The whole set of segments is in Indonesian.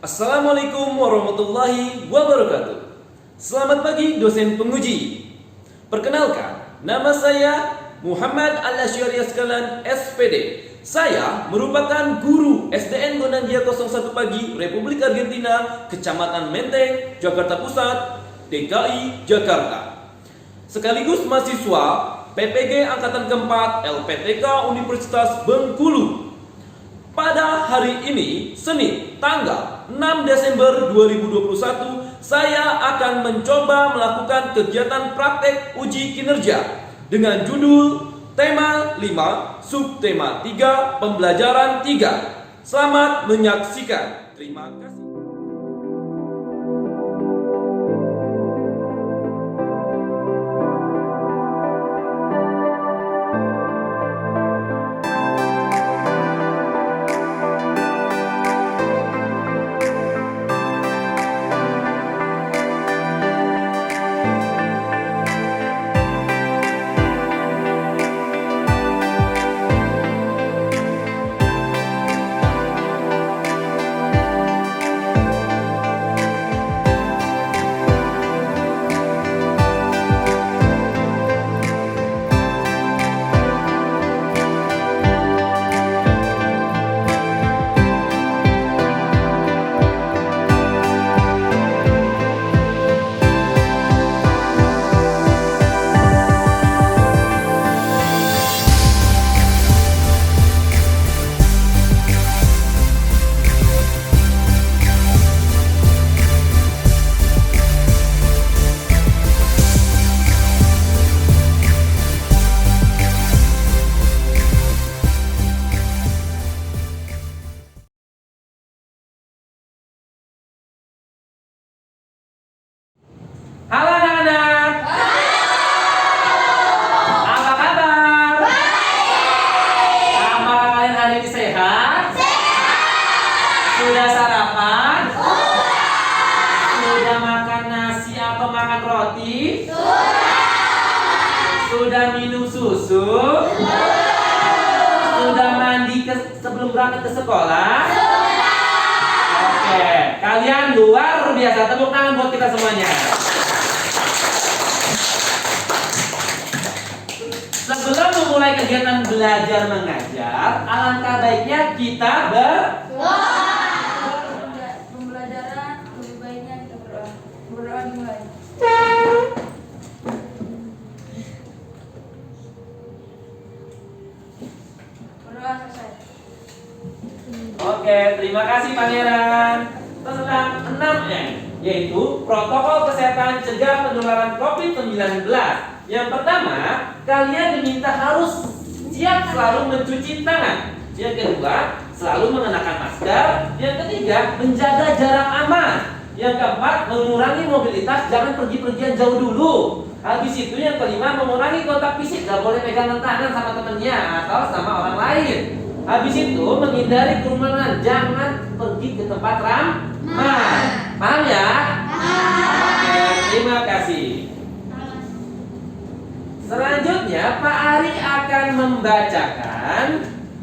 Assalamualaikum warahmatullahi wabarakatuh. Selamat pagi dosen penguji. Perkenalkan, nama saya Muhammad Al-Asyari Askalan, SPD. Saya merupakan guru SDN Gondangdia 01 Pagi, Republik Argentina, Kecamatan Menteng, Jakarta Pusat, DKI, Jakarta. Sekaligus mahasiswa PPG Angkatan keempat LPTK Universitas Bengkulu. Pada hari ini, Senin, tanggal 6 Desember 2021, saya akan mencoba melakukan kegiatan praktek uji kinerja dengan judul Tema 5, Subtema 3, Pembelajaran 3. Selamat menyaksikan. Terima kasih. Halo anak-anak. Apa kabar? Apakah kalian hari ini sehat? Sudah sarapan? Sudah makan nasi atau makan roti? Sudah minum susu? Sudah mandi sebelum berangkat ke sekolah? Oke, kalian luar biasa. Tepuk tangan buat kita semuanya. Sebelum memulai kegiatan belajar mengajar, alangkah baiknya kita pembelajaran lebih baiknya kita berdoa. Berdoa dimulai. Berdoa selesai. Oke, terima kasih Pangeran. Tentang 6M, yaitu protokol kesehatan cegah penularan COVID-19. Yang pertama, kalian diminta harus siap selalu mencuci tangan. Yang kedua, selalu mengenakan masker. Yang ketiga, menjaga jarak aman. Yang keempat, mengurangi mobilitas, jangan pergi-pergian jauh dulu. Habis itu yang kelima, mengurangi kontak fisik, gak boleh pegangan tangan sama temennya atau sama orang lain. Habis itu, menghindari kerumunan, jangan pergi ke tempat ramai. Paham ya? Oke, terima kasih. Selanjutnya Pak Ari akan membacakan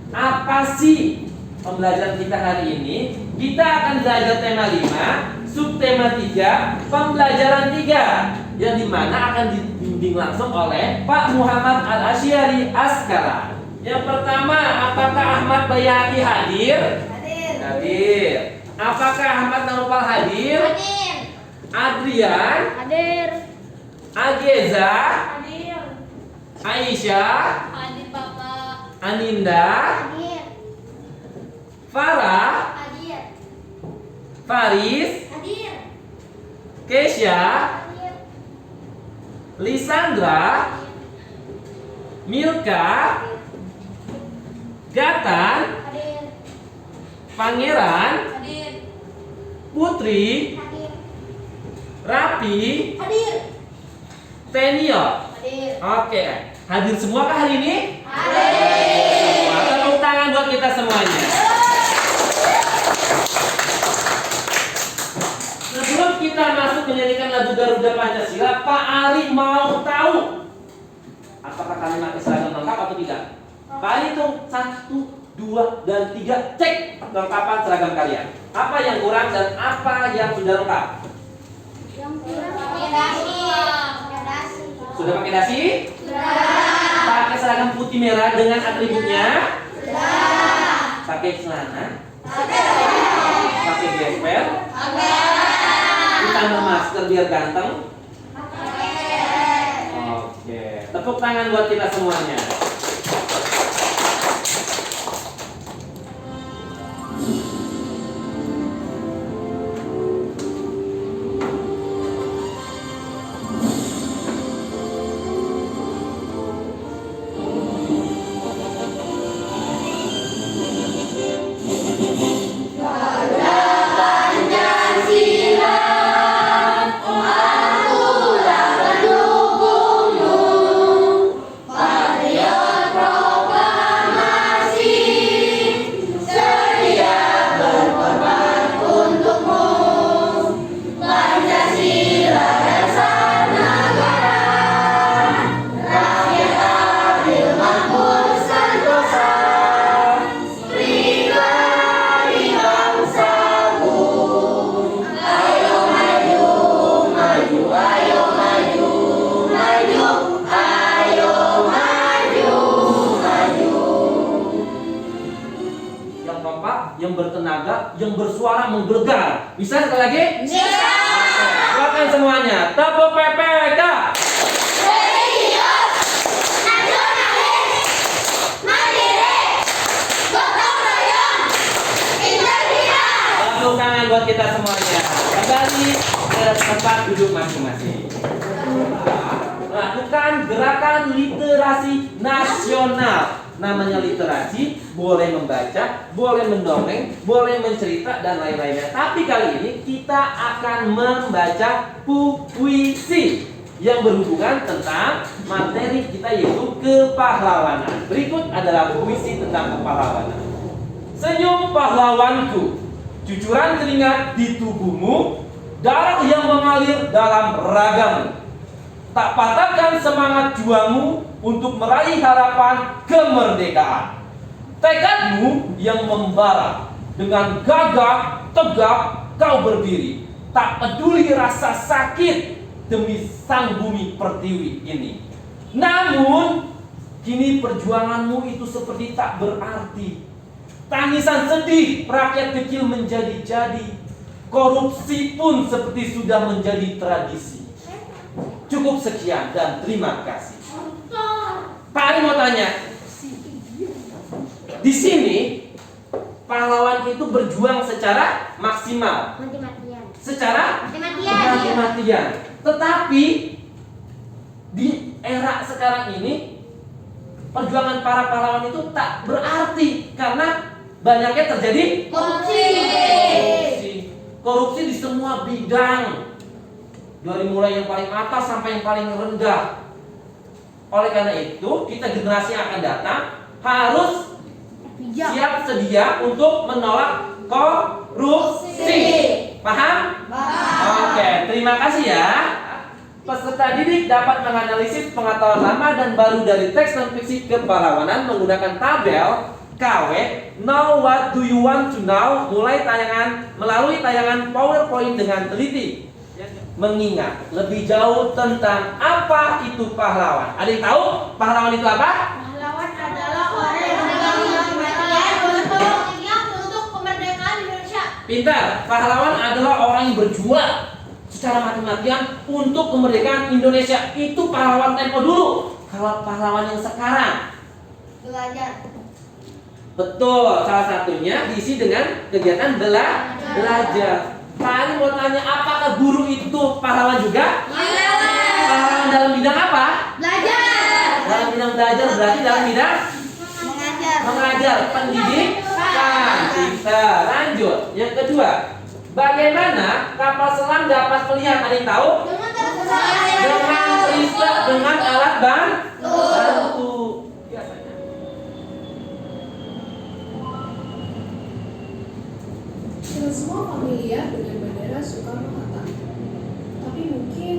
apa sih pembelajaran kita hari ini. Kita akan belajar tema 5, subtema 3, pembelajaran 3, yang dimana akan dibimbing langsung oleh Pak Muhammad Al-Asyari Askara. Yang pertama, apakah Ahmad Bayaki hadir? Hadir. Apakah Ahmad Naufal hadir? Hadir. Adrian? Hadir. Ageza? Hadir. Aisyah? Hadir Bapak. Aninda? Hadir. Farah? Hadir. Faris? Hadir. Kesya? Hadir. Lisandra? Milka? Gatan? Hadir. Pangeran? Hadir. Putri? Hadir. Rapi? Hadir. Teniot? Hadir. Oke, hadir semua kah hari ini? Hadir. Semua. Tepuk tangan buat kita semuanya. Sebelum kita masuk menyanyikan lagu Garuda Pancasila, Pak Ari mau tahu apakah kalian pakai seragam lengkap atau tidak? Pak Ari hitung 1, 2, dan 3, cek kelengkapan seragam kalian. Apa yang kurang dan apa yang sudah lengkap? Yang kurang Sudah pakai dasi? Pakai seragam putih merah dengan atributnya? Pakai celana? Pakai gesper? Ditambah masker biar ganteng? Oke, tepuk tangan buat kita semuanya. Yang bertenaga, yang bersuara menggelegar. Bisa sekali lagi? Bisa. Oke, silakan semuanya. Tepuk PPK. Serius, nasionalis, mandiri, gotong royong, integritas. Tepuk tangan buat kita semuanya. Kembali ke tempat duduk masing-masing. Lakukan gerakan literasi nasional. Namanya literasi, boleh membaca, boleh mendongeng, boleh mencerita, dan lain-lainnya. Tapi kali ini kita akan membaca puisi yang berhubungan tentang materi kita, yaitu kepahlawanan. Berikut adalah puisi tentang kepahlawanan. Senyum pahlawanku, cucuran keringat di tubuhmu, darah yang mengalir dalam ragamu. Tak patahkan semangat juangmu untuk meraih harapan kemerdekaan. Tekadmu yang membara, dengan gagah tegak kau berdiri. Tak peduli rasa sakit demi sang bumi pertiwi ini. Namun kini perjuanganmu itu seperti tak berarti. Tangisan sedih rakyat kecil menjadi-jadi. Korupsi pun seperti sudah menjadi tradisi. Cukup sekian dan terima kasih. Pak Ari mau tanya, di sini pahlawan itu berjuang secara maksimal, secara mati-matian. Tetapi di era sekarang ini perjuangan para pahlawan itu tak berarti karena banyaknya terjadi korupsi di semua bidang. Dari mulai yang paling atas sampai yang paling rendah. Oleh karena itu, kita generasi yang akan datang harus siap sedia untuk menolak korupsi. Paham? Oke, terima kasih ya. Peserta didik dapat menganalisis pengetahuan lama dan baru dari teks dan fiksi kepahlawanan menggunakan tabel KW Now What Do You Want to Know melalui tayangan PowerPoint dengan teliti. Mengingat lebih jauh tentang apa itu pahlawan. Ada yang tahu pahlawan itu apa? Pahlawan adalah orang yang mati-matian untuk kemerdekaan Indonesia. Pintar. Pahlawan adalah orang yang berjuang secara mati-matian untuk kemerdekaan Indonesia. Itu pahlawan tempo dulu. Kalau pahlawan yang sekarang, Belajar. betul. Salah satunya diisi dengan kegiatan belajar. Pak Ari mau tanya, apakah guru itu pahlawan juga? Iya. Pahlawan dalam bidang apa? Belajar. Dalam bidang belajar berarti dalam bidang mengajar, pendidikan. Pintar. Lanjut. Yang kedua, bagaimana kapal selam dapat melihat? Ada yang tahu? Dengan periskop dengan alat bantu. Biasanya. Kita semua familiar dengan Bandara Soekarno-Hatta. Tapi mungkin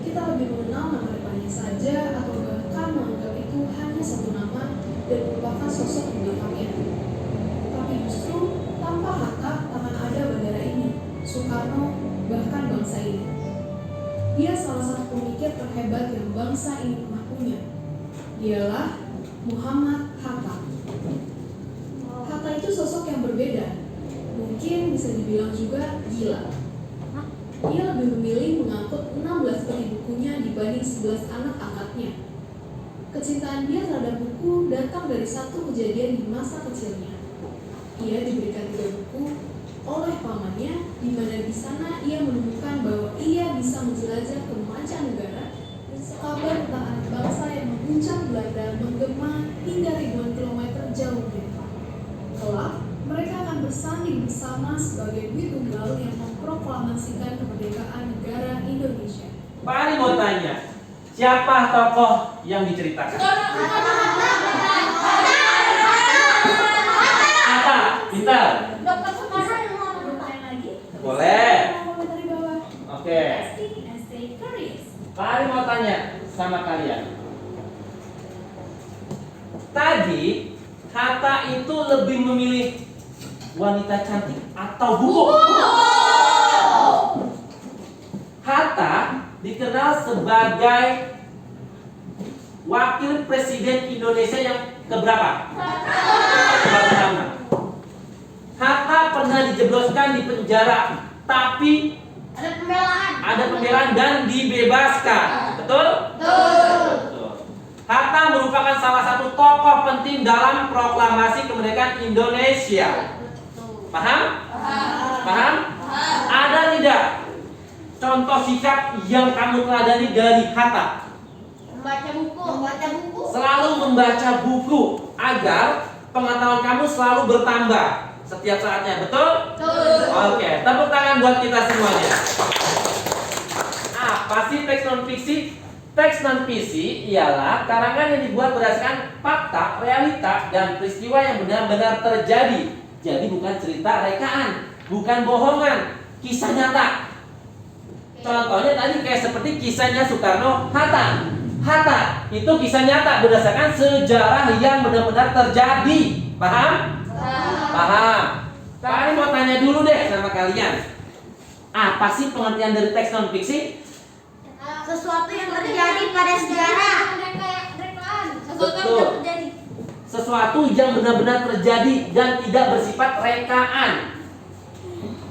kita lebih mengenal nama depannya saja atau bahkan menganggap itu hanya satu nama dan merupakan sosok di belakangnya. Tapi justru tanpa Hatta akan ada dia salah satu pemikir terhebat yang bangsa ini pernah punya. Dialah Muhammad Hatta. Hatta itu sosok yang berbeda. Mungkin bisa dibilang juga gila. Ia lebih memilih mengangkut 16 beli bukunya dibanding 11 anak angkatnya. Kecintaan dia terhadap buku datang dari satu kejadian di masa kecilnya. Ia diberikan 3 buku oleh pamannya, di mana di sana ia menemukan bahwa ia bisa menjelajah ke mancanegara dan sekabar tentang anak bangsa yang mengguncang Belanda menggema hingga ribuan kilometer jauh di depan. Kelak, mereka akan bersanding bersama sebagai duit tunggal yang memproklamasikan kemerdekaan negara Indonesia. Pak Ali mau tanya, siapa tokoh yang diceritakan? Hatta, pintar. Dokter Sumarno yang mau bertanya lagi? Boleh. Komentar di bawah. Oke. Stay curious. Pak Ali mau tanya sama kalian. Tadi Hatta itu lebih memilih wanita cantik atau buku? Hatta dikenal sebagai wakil presiden Indonesia yang keberapa? Pertama. Hatta pernah dijebloskan di penjara, tapi ada pembelaan dan dibebaskan. Betul? Betul. Hatta merupakan salah satu tokoh penting dalam proklamasi kemerdekaan Indonesia. Paham? Paham? Ada tidak contoh sikap yang kamu teladani dari Hatta? Membaca buku. Selalu membaca buku agar pengetahuan kamu selalu bertambah setiap saatnya. Betul? Oke, tepuk tangan buat kita semuanya. Apa sih teks non fiksi? Teks non fiksi ialah karangan yang dibuat berdasarkan fakta, realita, dan peristiwa yang benar-benar terjadi. Jadi bukan cerita rekaan, bukan bohongan, kisah nyata. Contohnya tadi kayak seperti kisahnya Soekarno Hatta. Hatta itu kisah nyata berdasarkan sejarah yang benar-benar terjadi. Paham? Paham. Pak Ali mau tanya dulu deh sama kalian. Apa sih pengertian dari teks non fiksi? Sesuatu yang terjadi pada sejarah. Betul. Sesuatu yang benar-benar terjadi dan tidak bersifat rekaan.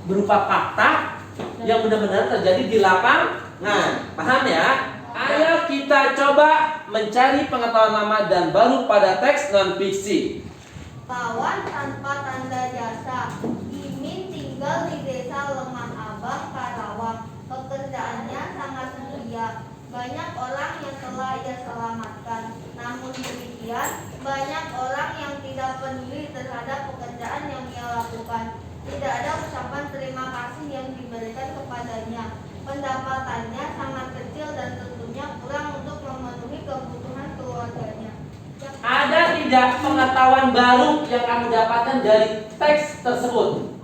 Berupa fakta yang benar-benar terjadi di lapangan. Paham ya? Ayo kita coba mencari pengetahuan lama dan baru pada teks non fiksi. Pawan tanpa tanda jasa. Imin tinggal di desa Lemah Abang, Karawang. Pekerjaannya sangat mulia. Banyak orang yang telah ia selamatkan. Namun demikian, banyak orang yang tidak peduli terhadap pekerjaan yang ia lakukan. Tidak ada ucapan terima kasih yang diberikan kepadanya. Pendapatannya sangat kecil dan tentunya kurang untuk memenuhi kebutuhan keluarganya. Ada tidak pengetahuan baru yang kamu dapatkan dari teks tersebut?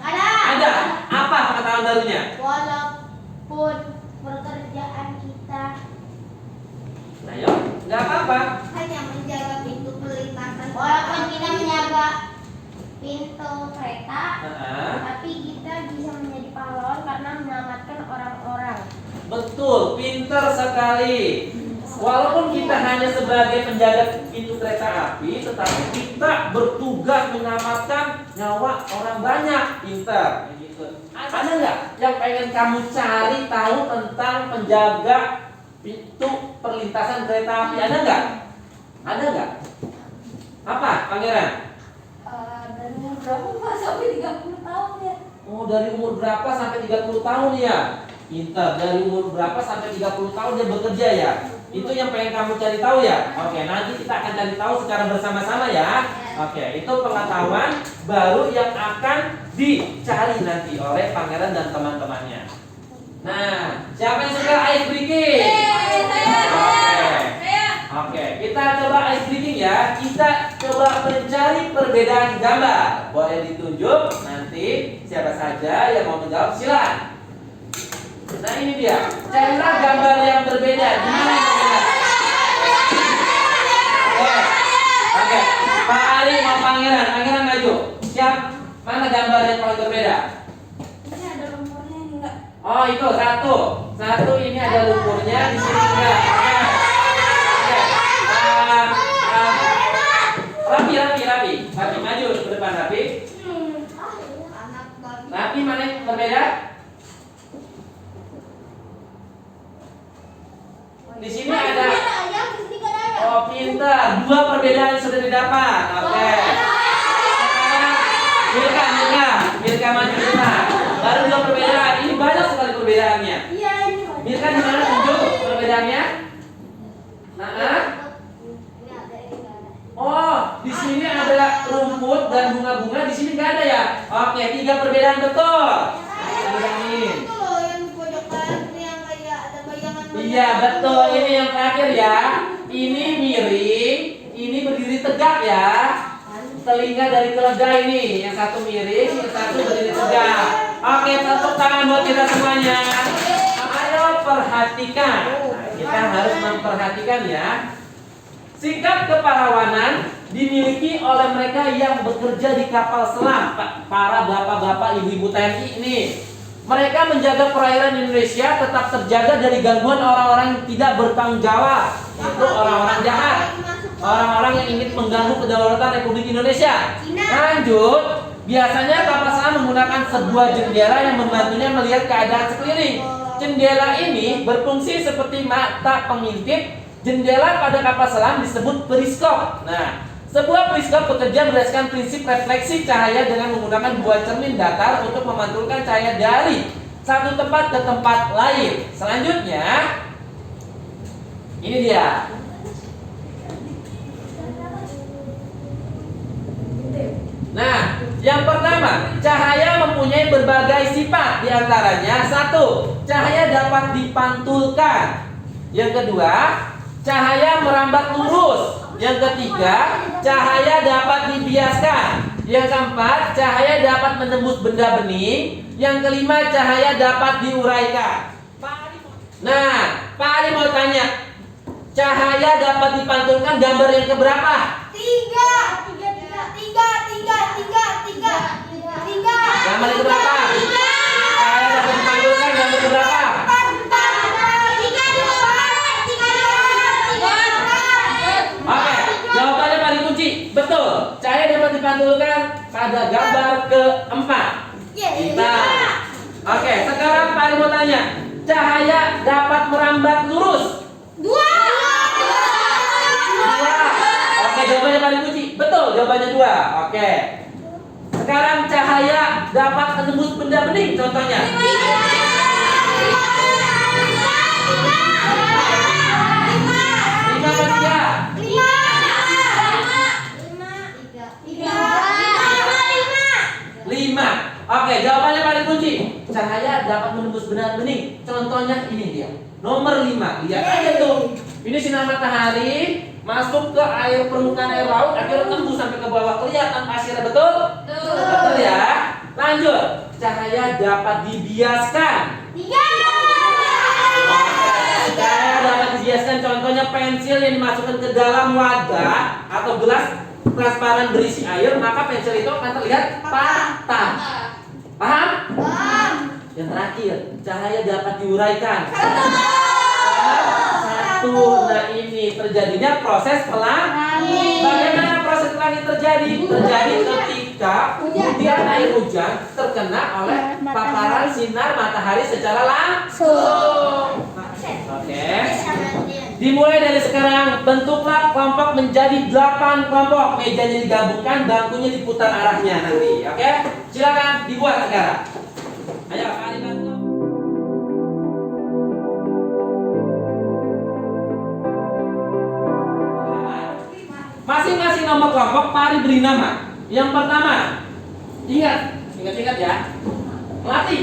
Ada. Apa pengetahuan barunya? Walaupun pekerjaan kita Ayo, nggak apa-apa. Hanya menjaga pintu perlintasan. walaupun kita menjaga pintu kereta, Heeh. tapi kita bisa menjadi pahlawan karena menyelamatkan orang-orang. Betul, pinter sekali. Walaupun kita hanya sebagai penjaga pintu kereta api, tetapi kita bertugas menyelamatkan nyawa orang banyak. Pinter. Gitu. Ada nggak yang pengen kamu cari tahu tentang penjaga pintu perlintasan kereta api? Ada nggak? Ada nggak? Apa, Pangeran? Dari umur berapa Pak? Sampai 30 tahun ya. Oh, dari umur berapa sampai 30 tahun ya? Pintar, dari umur berapa sampai 30 tahun dia bekerja ya? Itu yang pengen kamu cari tahu ya? Oke, nanti kita akan cari tahu secara bersama-sama ya. Oke, itu pengetahuan baru yang akan dicari nanti oleh Pangeran dan teman-temannya. Nah, siapa yang suka ice breaking? Oke, kita coba ice breaking ya. Kita coba mencari perbedaan gambar. Boleh ditunjuk nanti siapa saja yang mau menjawab silakan. Nah ini dia, carilah gambar yang berbeda. Gimana yang berbeda? Oke, Pak Ali mau Pangeran maju. Siap? Mana gambar yang paling berbeda? Ini ada nomornya ini enggak? Oh itu satu. Satu ini ada lumpurnya, di sini enggak. Oke. Rapi. Maju ke depan Rapi. Anak babi. Rapi mana yang berbeda? Di sini ada. Ayam, di sini nggak ada ayam. Oh pintar. Dua perbedaan yang sudah didapat. Oke. Sekarang Milka maju ke depan. Baru dua perbedaan. Ini banyak sekali perbedaannya. Iya ini. Milka di mana tunjuk perbedaannya? Nah, Ini ada ini nggak ada. oh, di sini ada rumput dan bunga-bunga, di sini nggak ada ya? Oke, 3 perbedaan betul. Bilangin. Itu loh yang di pojokan ini yang kayak ada bayangan. Iya betul, ini yang terakhir ya. Ini miring, ini berdiri tegak ya. Telinga dari keledai ini, yang satu miring, yang satu berdiri tegak. Oke, tepuk tangan buat kita semuanya. Ayo perhatikan. Nah, kita harus memperhatikan ya. Sikap kepahlawanan dimiliki oleh mereka yang bekerja di kapal selam, para bapak-bapak, ibu-ibu TNI ini. Mereka menjaga perairan Indonesia tetap terjaga dari gangguan orang-orang yang tidak bertanggung jawab, itu orang-orang jahat, orang-orang yang ingin mengganggu kedaulatan Republik Indonesia. Lanjut, biasanya kapal selam menggunakan sebuah jendela yang membantunya melihat keadaan sekeliling. Jendela ini berfungsi seperti mata pengintip. Jendela pada kapal selam disebut periskop. Nah, sebuah periskop bekerja berdasarkan prinsip refleksi cahaya dengan menggunakan buah cermin datar untuk memantulkan cahaya dari satu tempat ke tempat lain. Selanjutnya, ini dia. Nah, yang pertama, cahaya mempunyai berbagai sifat. Di antaranya, 1. Cahaya dapat dipantulkan. Yang kedua, cahaya merambat lurus. Yang ketiga, cahaya dapat dibiaskan. Yang keempat, cahaya dapat menembus benda bening. Yang kelima, cahaya dapat diuraikan. Nah, Pak Ali mau tanya, cahaya dapat dipantulkan gambar yang keberapa? 3. Gambar yang keberapa? Cahaya dapat dipantulkan gambar keberapa? Oke, jawabannya paling kunci. Betul. Cahaya dapat dipantulkan pada gambar keempat. Kita. Oke, sekarang Pak Ali mau tanya. Cahaya dapat merambat lurus. 2. Oke, jawabannya paling kunci. Betul, jawabannya 2. Oke. Sekarang cahaya dapat menembus benda bening. Contohnya. 5 apa 3? 5. Oke, jawabannya paling kunci. Cahaya dapat menembus benda bening. Contohnya ini dia. Nomor 5. Lihat aja tuh. Ini sinar matahari masuk ke air permukaan air laut, akhirnya tembus sampai ke bawah, kelihatan pasirnya, betul? Betul ya. Lanjut. Cahaya dapat dibiaskan. 3. Cahaya dapat dibiaskan, contohnya pensil yang dimasukkan ke dalam wadah atau gelas transparan berisi air, maka pensil itu akan terlihat patah. Paham? Yang terakhir, cahaya dapat diuraikan. 1. Nah, ini terjadinya proses pelangi. Bagaimana proses pelangi terjadi? Terjadi ketika kemudian air hujan terkena oleh paparan sinar matahari secara langsung. Oke. Dimulai dari sekarang, bentuklah kelompok menjadi 8 kelompok. Mejanya digabungkan, bangkunya diputar arahnya nanti. Oke? Silakan dibuat sekarang. Ayo, kali bantu. Masing-masing nomor kelompok Pak Ari beri nama. Yang pertama, ingat ya. Melati.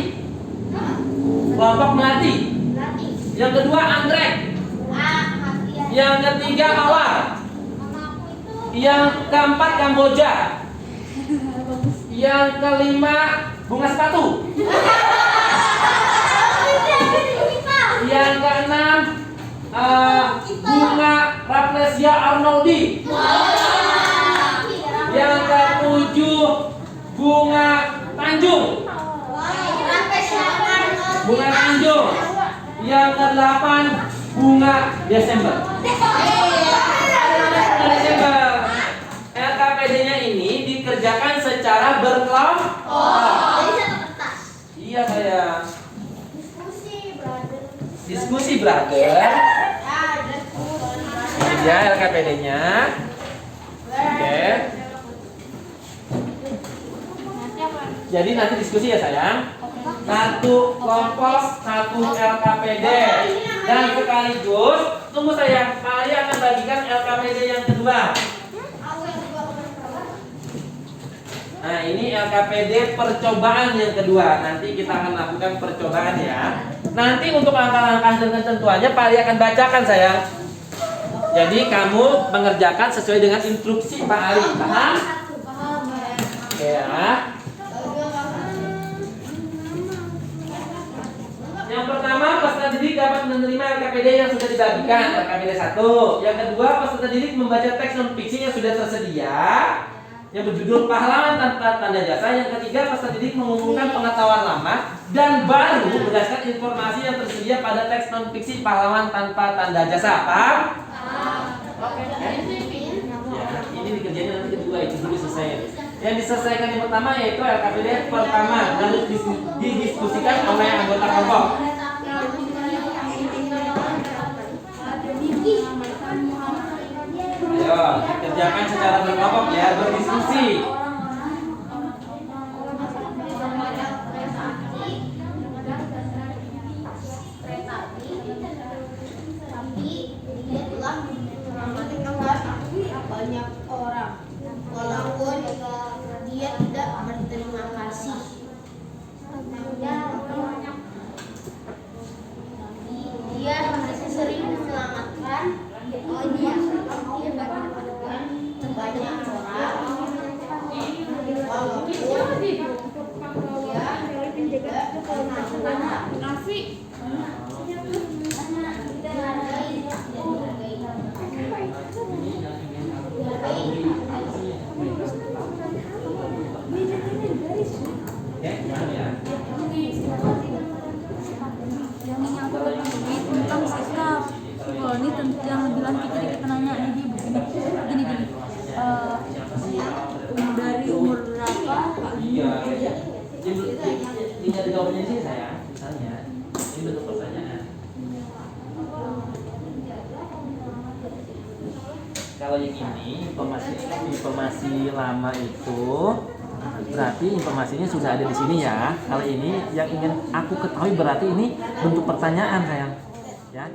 Kelompok melati. Yang kedua anggrek. Yang ketiga mawar. Yang keempat Kamboja. Yang kelima bunga sepatu. Yang keenam bunga Rafflesia arnoldi. Yang ketujuh bunga Tanjung. Bunga Yang kedelapan bunga Desember. Bunga Desember. LKPD-nya ini dikerjakan secara berkelompok. Jadi satu kertas. Iya sayang. Diskusi, brother. Diskusi brother. Ya, diskusi. Ini dia LKPD-nya. Oke. Jadi nanti diskusi ya sayang. Satu kelompok, satu LKPD. Dan sekaligus, tunggu sayang, kalian akan bagikan LKPD yang kedua. Nah ini LKPD percobaan yang kedua. Nanti kita akan lakukan percobaan ya. Nanti untuk langkah-langkah dan ketentuannya Pak Ali akan bacakan sayang. Jadi kamu mengerjakan sesuai dengan instruksi Pak Ali. Paham? Oke ya. Yang pertama, peserta didik dapat menerima LKPD yang sudah dibagikan, LKPD 1. Yang kedua, peserta didik membaca teks non fiksi yang sudah tersedia yang berjudul Pahlawan Tanpa Tanda Jasa. Yang ketiga, peserta didik mengumumkan pengetahuan lama dan baru berdasarkan informasi yang tersedia pada teks non fiksi Pahlawan Tanpa Tanda Jasa. Paham? Oke. Ya, ini dikerjain nanti kedua, itu dulu selesai. Yang diselesaikan yang pertama yaitu LKPD pertama harus didiskusikan oleh anggota kelompok. Ayo, kerjakan secara berkelompok ya, berdiskusi. Banyak orang, walaupun dia tidak berterima kasih. Dia masih sering menyelamatkan dia mendapatkan banyak orang, walaupun dia tidak pernah Nasi. Oke, paham ya? Tentang sikap. Oh, ini yang bilang kita nanya nih dia begini. Dari umur berapa? Iya. Tinggal dijawabnya sih sayang, misalnya. Ini bentuk pertanyaan. Kalau yang ini informasi lama itu berarti informasinya sudah ada di sini ya. Kalau ini yang ingin aku ketahui berarti ini bentuk pertanyaan sayang. Ya.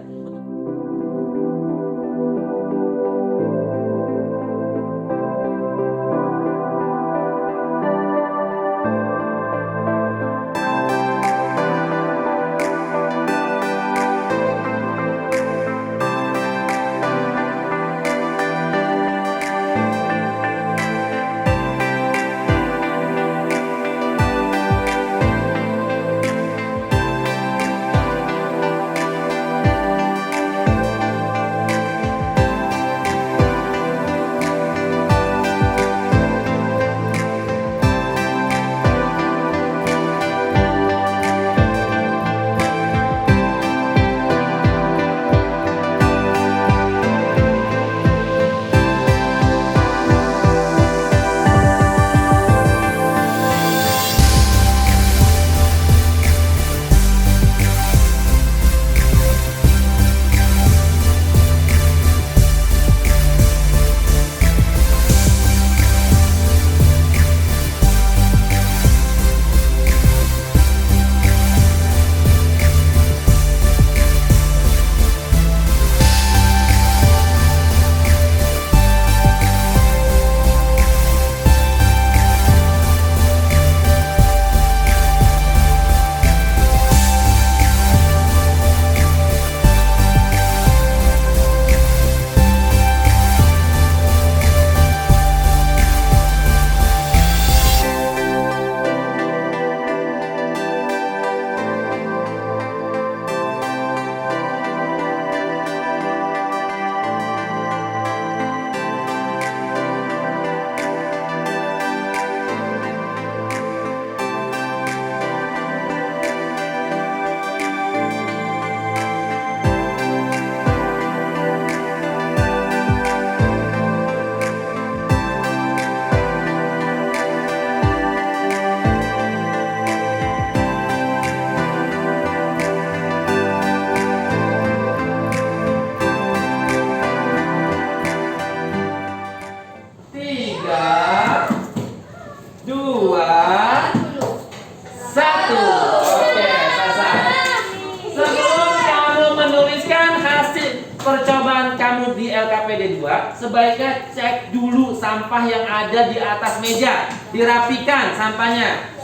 kedua, sebaiknya cek dulu sampah yang ada di atas meja. Dirapikan sampahnya.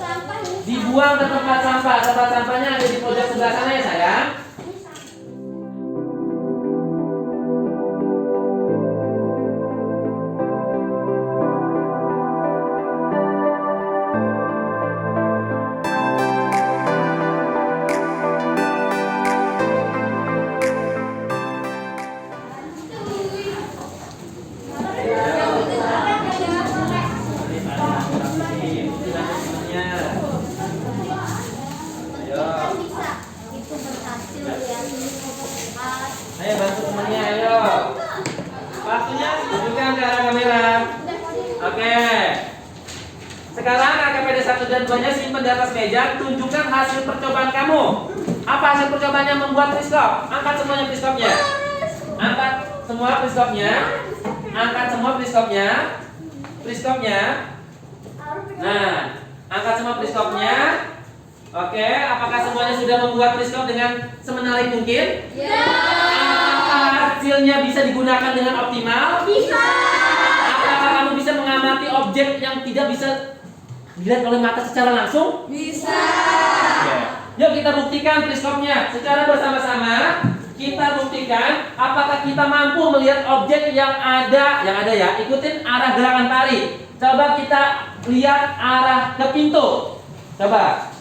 Dibuang ke tempat sampah. Tempat sampahnya ada di pojok sebelah sana ya sayang. Ayo bantu temannya, ayo. Waktunya tunjukkan ke arah kamera. Oke. Sekarang KKPD 1 dan 2-nya simpan di atas meja. Tunjukkan hasil percobaan kamu. Apa hasil percobaannya membuat periskop? Angkat semuanya periskopnya. Angkat semua periskopnya. Angkat semua periskopnya. Periskopnya. Nah, angkat semua periskopnya. Oke, apakah semuanya sudah membuat periskop dengan semenarik mungkin? Apakah hasilnya bisa digunakan dengan optimal? Bisa. Apakah kamu bisa mengamati objek yang tidak bisa dilihat oleh mata secara langsung? Bisa. Oke. Yuk kita buktikan periskopnya secara bersama-sama. Kita buktikan apakah kita mampu melihat objek yang ada ya. Ikutin arah gerakan tari. Coba kita lihat arah ke pintu. Coba.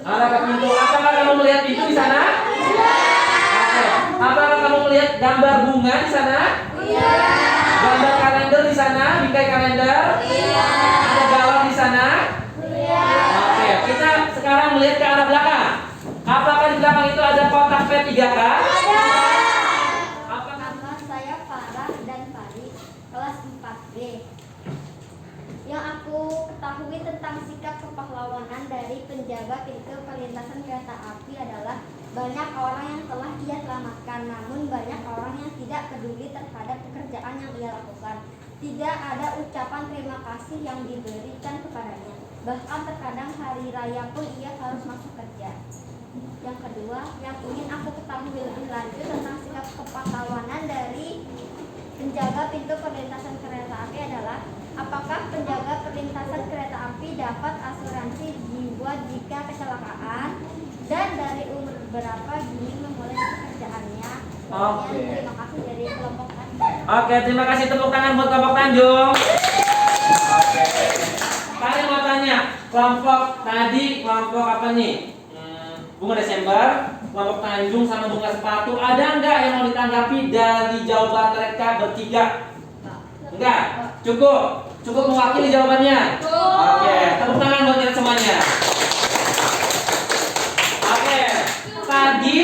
Arah ke pintu. Apakah kamu melihat pintu di sana? Iya. Oke. Apakah kamu melihat gambar bunga di sana? Iya. Gambar kalender di sana, bingkai kalender? Iya. Ada galon di sana? Iya. Oke, kita sekarang melihat ke arah belakang. Apakah di belakang itu ada kotak P3K? Ada. Apakah Nama saya Farah dan Faris, kelas 4B. Yang aku ketahui tentang sikap kepahlawanan dari penjaga pintu perlintasan kereta api adalah banyak orang yang telah ia selamatkan, namun banyak orang yang tidak peduli terhadap pekerjaan yang ia lakukan. Tidak ada ucapan terima kasih yang diberikan kepadanya. Bahkan terkadang hari raya pun ia harus masuk kerja. Yang kedua, yang ingin aku ketahui lebih lanjut tentang sikap kepahlawanan dari penjaga pintu perlintasan kereta api adalah apakah penjaga perlintasan kereta api dapat asuransi jiwa jika kecelakaan dan dari umur berapa Gini memulai pekerjaannya. Oke. Terima kasih dari kelompok Tanjung. Oke, terima kasih, tepuk tangan buat kelompok Tanjung. Oke. Kalian mau tanya, kelompok tadi kelompok apa nih? Bunga Desember, kelompok Tanjung sama bunga sepatu. Ada enggak yang mau ditanggapi dari jawaban mereka bertiga? Enggak? Cukup mewakili jawabannya? Oke, tepuk tangan buat kalian semuanya. Oke, tadi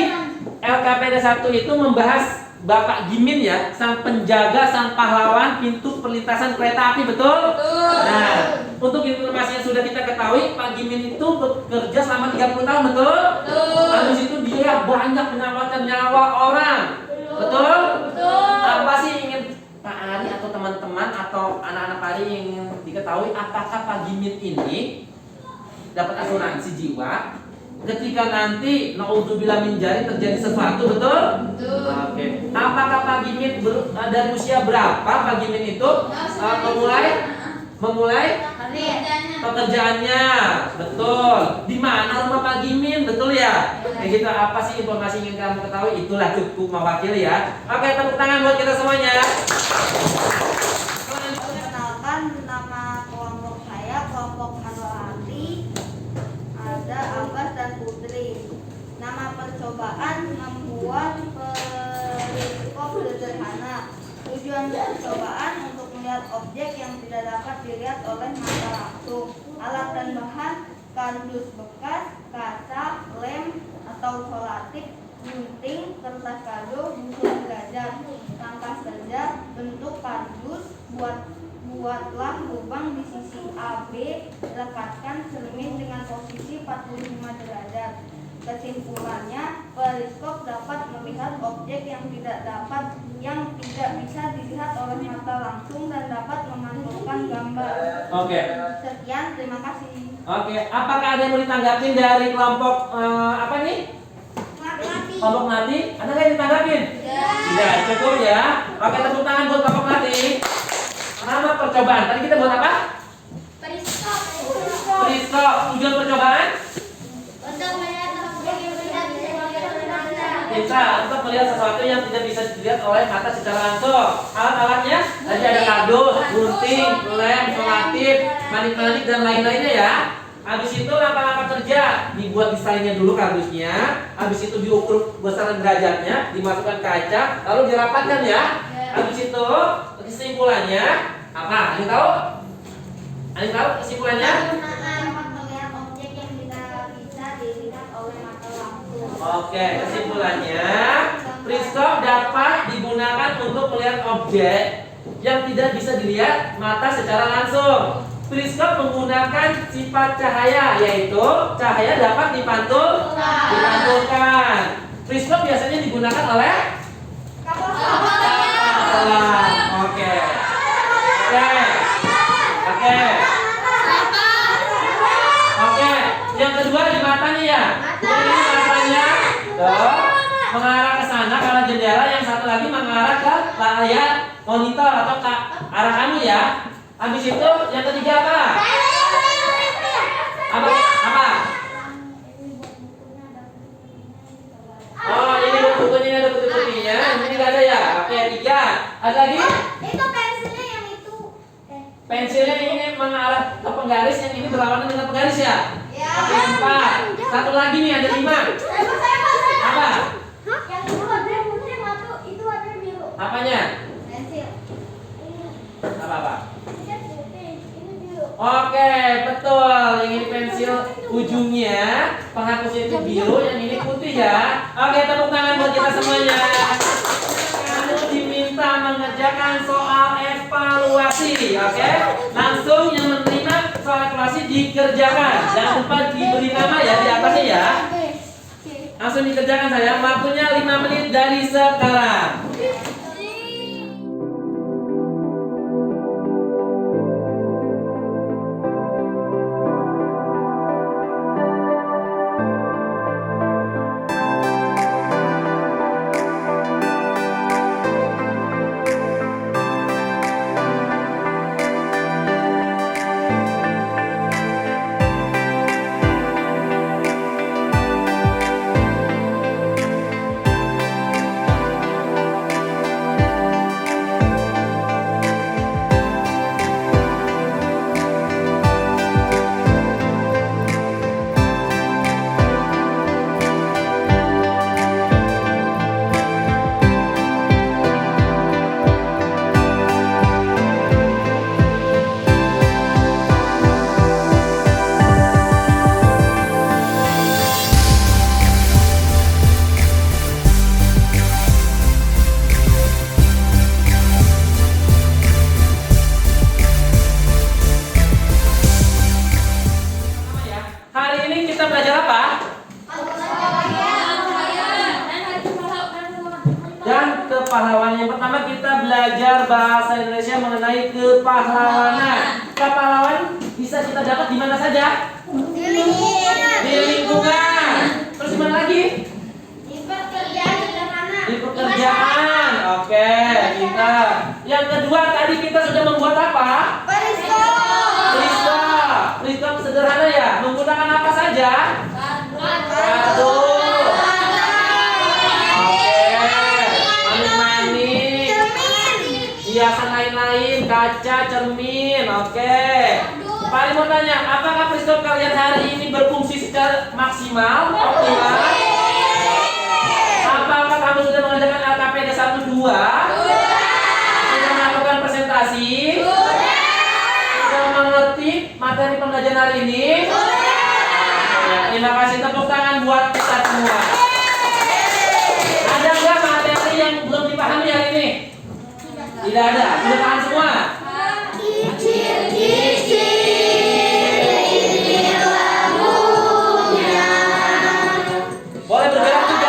LKPD 1 itu membahas Bapak Gimin ya, sang penjaga, sang pahlawan pintu perlintasan kereta api, betul? Nah, untuk informasi yang sudah kita ketahui, Pak Gimin itu bekerja selama 30 tahun, betul? Habis itu dia banyak menyelamatkan nyawa orang, betul? Apa sih ingin Pak Ari atau teman-teman atau anak-anak Ari ingin diketahui apakah Pak Gimin ini dapat asuransi jiwa ketika nanti naudzubillah min dzalik terjadi sesuatu, betul? Oke. Apakah Pak Gimin dari usia berapa Pak Gimin itu memulai pekerjaannya? Betul. Di mana rumah Pak Gimin? Betul ya? Kayak gitu. Apa sih informasi yang ingin kamu ketahui? Itulah cukup mewakili ya. Oke, tepuk tangan buat kita semuanya. Perkenalkan, nama kelompok saya kelompok Hanwalati. Ada Abbas dan Putri. Nama percobaan membuat periskop sederhana. Tujuan percobaan untuk melihat objek yang tidak dapat dilihat oleh mata langsung. Alat dan bahan: kardus bekas, kaca, lem atau solatif, gunting, kertas kado, buku belajar. Langkah saja bentuk kardus, buatlah lubang di sisi AB, lekatkan cermin dengan posisi 45 derajat. Kesimpulannya, periskop dapat melihat objek yang tidak bisa dilihat oleh mata langsung dan dapat memantulkan gambar. Oke. Sekian, terima kasih. Oke, apakah ada yang mau ditanggapin dari kelompok apa nih? kelompok Melati? Ada nggak yang ditanggapin? Tidak, cukup ya. Oke, tepuk tangan buat kelompok Melati. Nama percobaan. Tadi kita buat apa? Periskop. Tujuan percobaan? Kita untuk melihat sesuatu yang tidak bisa dilihat oleh mata secara langsung. Alat-alatnya tadi ada kardus, gunting, lem, selotip, manik-manik dan lain-lainnya ya. Habis itu langkah-langkah kerja, dibuat desainnya dulu kardusnya, habis itu diukur besaran derajatnya, dimasukkan kaca, lalu dirapatkan ya. Habis itu kesimpulannya apa? Ada yang tahu? Ada yang tahu kesimpulannya? Oke, kesimpulannya periskop dapat digunakan untuk melihat objek yang tidak bisa dilihat mata secara langsung. Periskop menggunakan sifat cahaya, yaitu cahaya dapat dipantulkan. Periskop biasanya digunakan oleh kapal. Oke. Yang kedua di matanya ya. Jadi matanya mengarah ke sana ke arah jendela, yang satu lagi mengarah ke layar monitor atau ke arah kamu ya. Habis itu yang ketiga apa? Apa? Oh, ini bukunya ada putih-putihnya, ini nggak ada ya? Oke, 3. Ada lagi? Itu pensilnya yang itu. Pensilnya ini mengarah ke penggaris, yang ini berlawanan dengan penggaris ya? Ya. Oke, 4. Satu lagi nih, ada 5. Apa? Yang itu warna putih, yang satu itu warna biru. Apanya? Pensil. Apa? Ini putih, ini biru. Oke, betul. Yang ini pensil ujungnya, penghapusnya itu biru, yang ini putih ya. Oke, tepuk tangan buat kita semuanya. Kamu diminta mengerjakan soal evaluasi, oke? Langsung yang menerima soal evaluasi dikerjakan. Jangan lupa diberi nama ya di atasnya ya. Langsung dikerjakan saya. Waktunya 5 menit dari sekarang. Kepahlawanan. Yang pertama kita belajar bahasa Indonesia mengenai kepahlawanan. Kepahlawan bisa kita dapat di mana saja? Di lingkungan. Terus di mana lagi? Di pekerjaan sederhana. Di pekerjaan. Oke, kita. Yang kedua tadi kita sudah membuat apa? Periskop sederhana ya. Menggunakan apa saja? Kardus. Hiasan lain-lain, kaca, cermin, oke. Paling mau tanya, apakah periskop kalian hari ini berfungsi secara maksimal, optimal? Apakah kamu sudah mengerjakan LKPD 1, 2? Sudah melakukan presentasi? Sudah mengerti materi pembelajaran hari ini? Terima kasih, tepuk tangan buat kita semua. Ada nggak materi yang belum dipahami hari ini? Tidak ada, sudah paham semua? Boleh bergerak juga.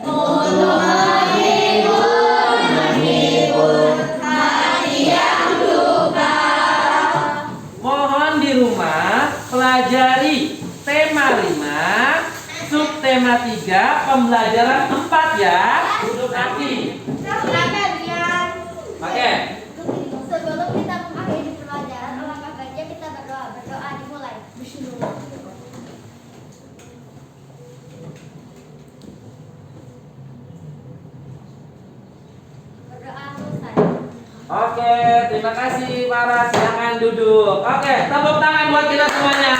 Untuk tema 3, pembelajaran 4 ya. Duduk nanti. Oke. Sebelum kita mengakhiri pelajaran, alangkah baiknya kita berdoa. Berdoa dimulai. Bismillah. Berdoa selesai. Oke, terima kasih Mara. Silakan duduk. Oke, tepuk tangan buat kita semuanya.